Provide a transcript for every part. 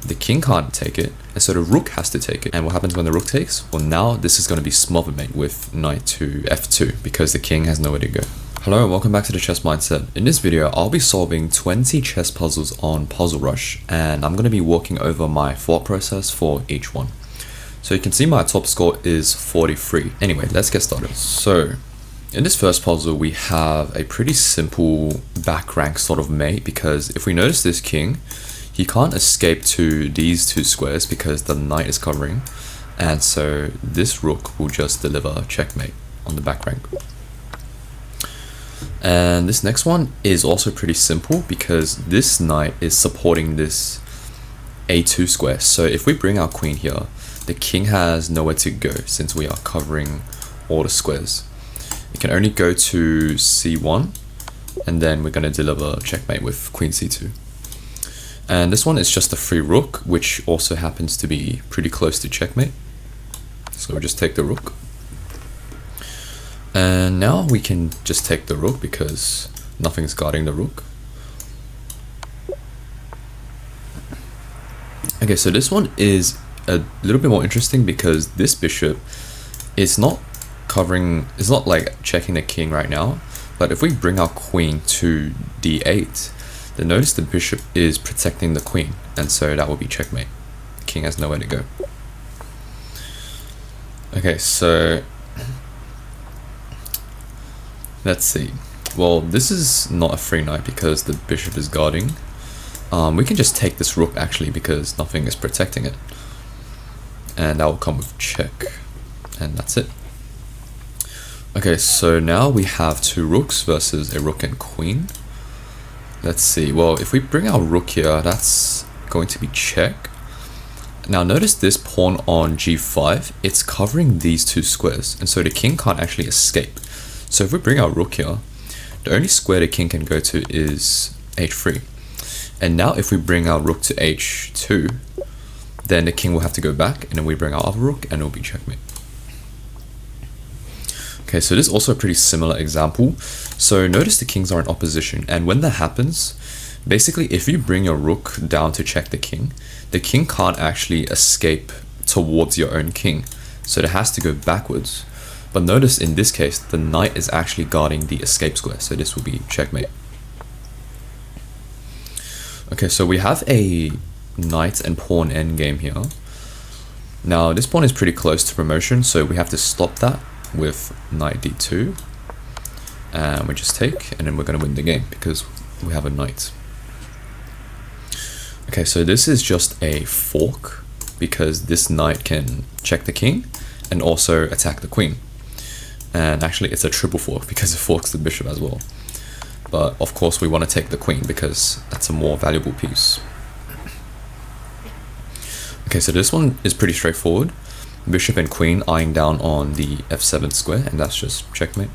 the king can't take it, and so the rook has to take it. And what happens when the rook takes? Well, now this is going to be smothered, mate, with knight to f2 because the king has nowhere to go. Hello and welcome back to the Chess Mindset. In this video, I'll be solving 20 chess puzzles on Puzzle Rush, and I'm going to be walking over my thought process for each one. So you can see my top score is 43. Anyway, let's get started. So in this first puzzle, we have a pretty simple back rank sort of mate, because if we notice this king, he can't escape to these two squares because the knight is covering, and so this rook will just deliver checkmate on the back rank. And this next one is also pretty simple because this knight is supporting this a2 square. So if we bring our queen here, the king has nowhere to go since we are covering all the squares. It can only go to c1, and then we're going to deliver checkmate with queen c2. And this one is just a free rook, which also happens to be pretty close to checkmate. So we'll just take the rook. And now we can just take the rook because nothing's guarding the rook. Okay, so this one is a little bit more interesting because this bishop is not covering, it's not like checking the king right now. But if we bring our queen to d8, then notice the bishop is protecting the queen, and so that will be checkmate. The king has nowhere to go. Okay, so let's see. Well, this is not a free knight because the bishop is guarding. We can just take this rook actually because nothing is protecting it. And that will come with check. And that's it. Okay, so now we have two rooks versus a rook and queen. Let's see. Well, if we bring our rook here, that's going to be check. Now notice this pawn on g5, it's covering these two squares, and so the king can't actually escape. So if we bring our rook here, the only square the king can go to is h3. And now if we bring our rook to h2, then the king will have to go back, and then we bring our other rook, and it will be checkmate. Okay, so this is also a pretty similar example. So notice the kings are in opposition, and when that happens, basically if you bring your rook down to check the king can't actually escape towards your own king. So it has to go backwards. But notice in this case, the knight is actually guarding the escape square, so this will be checkmate. Okay, so we have a knight and pawn endgame here. Now this pawn is pretty close to promotion, so we have to stop that with knight d2. And we just take, and then we're going to win the game because we have a knight. Okay, so this is just a fork because this knight can check the king and also attack the queen. And actually it's a triple fork because it forks the bishop as well. But of course we want to take the queen because that's a more valuable piece. Okay, so this one is pretty straightforward. Bishop and queen eyeing down on the f7 square, and that's just checkmate.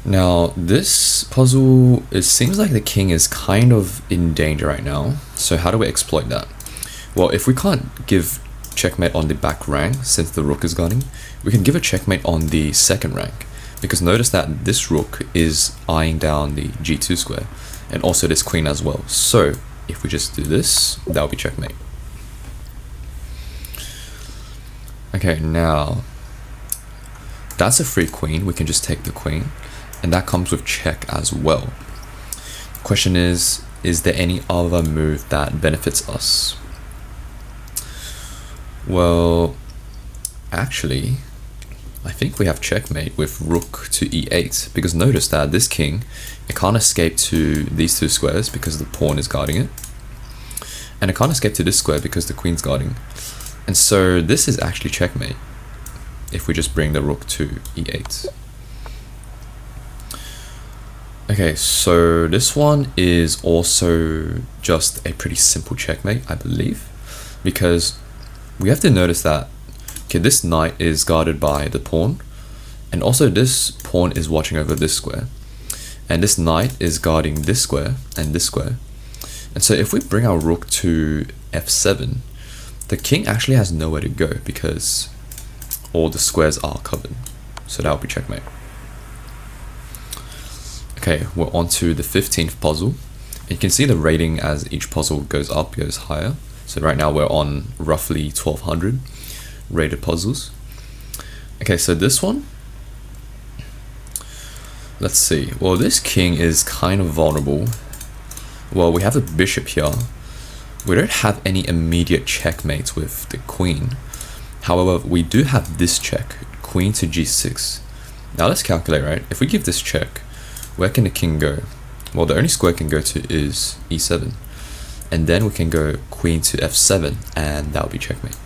Now this puzzle, it seems like the king is kind of in danger right now. So how do we exploit that? Well, if we can't give checkmate on the back rank since the rook is guarding, we can give a checkmate on the second rank, because notice that this rook is eyeing down the g2 square and also this queen as well. So if we just do this, that'll be checkmate. Okay, now that's a free queen, we can just take the queen, and that comes with check as well. Question is there any other move that benefits us? Well, actually, I think we have checkmate with rook to e8, because notice that this king, it can't escape to these two squares because the pawn is guarding it, and it can't escape to this square because the queen's guarding. And so this is actually checkmate if we just bring the rook to e8. Okay, so this one is also just a pretty simple checkmate, I believe, because we have to notice that, okay, this knight is guarded by the pawn, and also this pawn is watching over this square, and this knight is guarding this square and this square. And so if we bring our rook to f7, the king actually has nowhere to go because all the squares are covered. So that will be checkmate. Okay, we're on to the 15th puzzle. You can see the rating as each puzzle goes up, goes higher. So right now we're on roughly 1200 rated puzzles. Okay, so this one, let's see. Well, this king is kind of vulnerable. Well, we have a bishop here. We don't have any immediate checkmates with the queen. However, we do have this check, queen to g6. Now let's calculate, right? If we give this check, where can the king go? Well, the only square it can go to is e7. And then we can go queen to f7, and that'll be checkmate.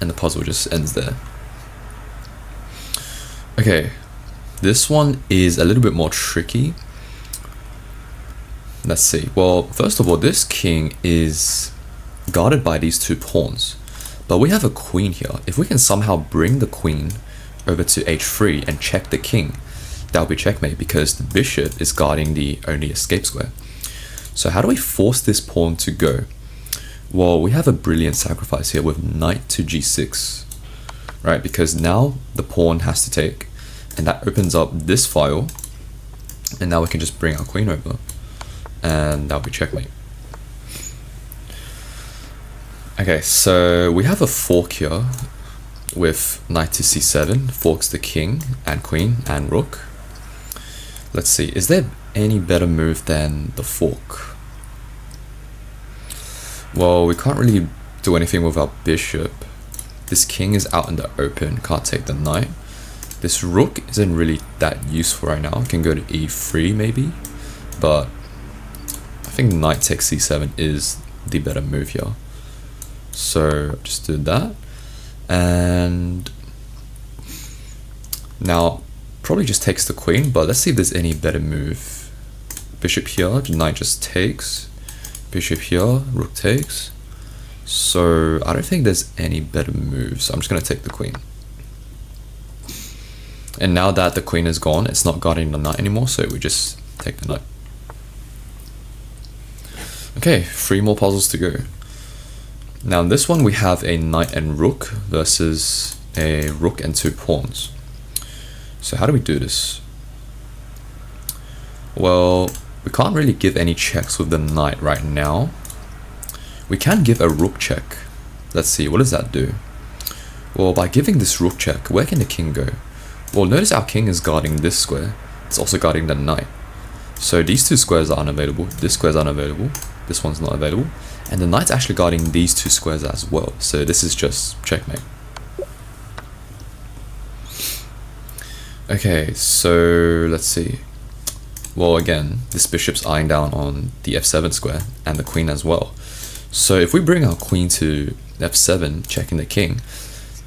And the puzzle just ends there. Okay, this one is a little bit more tricky. Let's see. Well, first of all, this king is guarded by these two pawns. But we have a queen here. If we can somehow bring the queen over to h3 and check the king, that'll be checkmate because the bishop is guarding the only escape square. So how do we force this pawn to go? Well, we have a brilliant sacrifice here with knight to g6, right? Because now the pawn has to take, and that opens up this file, and now we can just bring our queen over, and that'll be checkmate. Okay, so we have a fork here with knight to c7, forks the king and queen and rook. Let's see, is there any better move than the fork? Well, we can't really do anything with our bishop. This king is out in the open, can't take the knight. This rook isn't really that useful right now. It can go to e3 maybe, but I think knight takes c7 is the better move here. So just do that, and now probably just takes the queen, but let's see if there's any better move. Bishop here, knight just takes. Bishop here, rook takes. So I don't think there's any better moves. So I'm just going to take the queen. And now that the queen is gone, it's not guarding the knight anymore, so we just take the knight. Okay, 3 more puzzles to go. Now in this one we have a knight and rook versus a rook and 2 pawns. So how do we do this? Well, we can't really give any checks with the knight right now. We can give a rook check. Let's see, what does that do? Well, by giving this rook check, where can the king go? Well, notice our king is guarding this square. It's also guarding the knight. So these 2 squares are unavailable. This square is unavailable. This one's not available. And the knight's actually guarding these 2 squares as well. So this is just checkmate. Okay, so let's see. Well, again, this bishop's eyeing down on the f7 square and the queen as well. So if we bring our queen to f7, checking the king,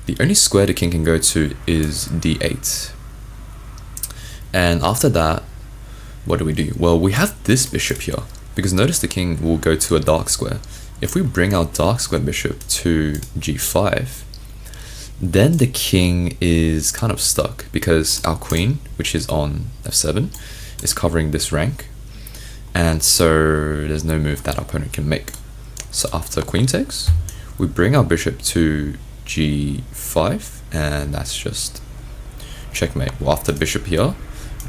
the only square the king can go to is d8. And after that, what do we do? Well, we have this bishop here, because notice the king will go to a dark square. If we bring our dark square bishop to g5, then the king is kind of stuck because our queen, which is on f7, is covering this rank, and so there's no move that our opponent can make. So after queen takes, we bring our bishop to g5, and that's just checkmate. Well, after bishop here,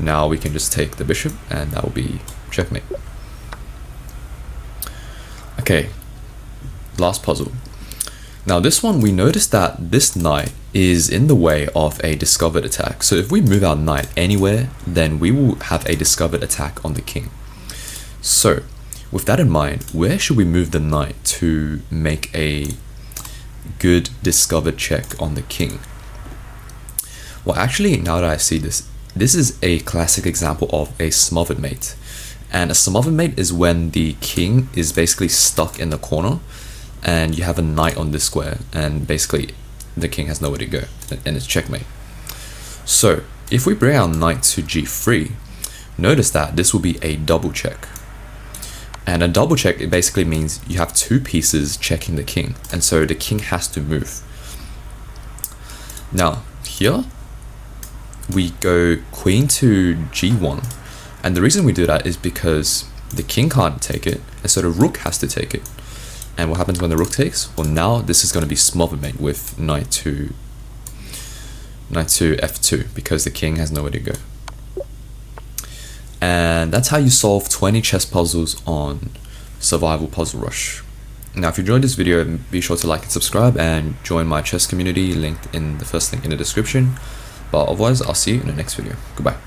now we can just take the bishop, and that will be checkmate. Okay, last puzzle. Now this one, we notice that this knight is in the way of a discovered attack. So if we move our knight anywhere, then we will have a discovered attack on the king. So with that in mind, where should we move the knight to make a good discovered check on the king? Well, actually, now that I see this, this is a classic example of a smothered mate. And a smothered mate is when the king is basically stuck in the corner and you have a knight on this square, and basically the king has nowhere to go, and it's checkmate. So if we bring our knight to g3, notice that this will be a double check. And a double check, it basically means you have 2 pieces checking the king, and so the king has to move. Now here we go queen to g1, and the reason we do that is because the king can't take it, and so the rook has to take it. And what happens when the rook takes? Well, now this is going to be smothered mate with knight to f2, because the king has nowhere to go. And that's how you solve 20 chess puzzles on Survival Puzzle Rush. Now, if you enjoyed this video, be sure to like and subscribe and join my chess community linked in the first link in the description. But otherwise, I'll see you in the next video. Goodbye.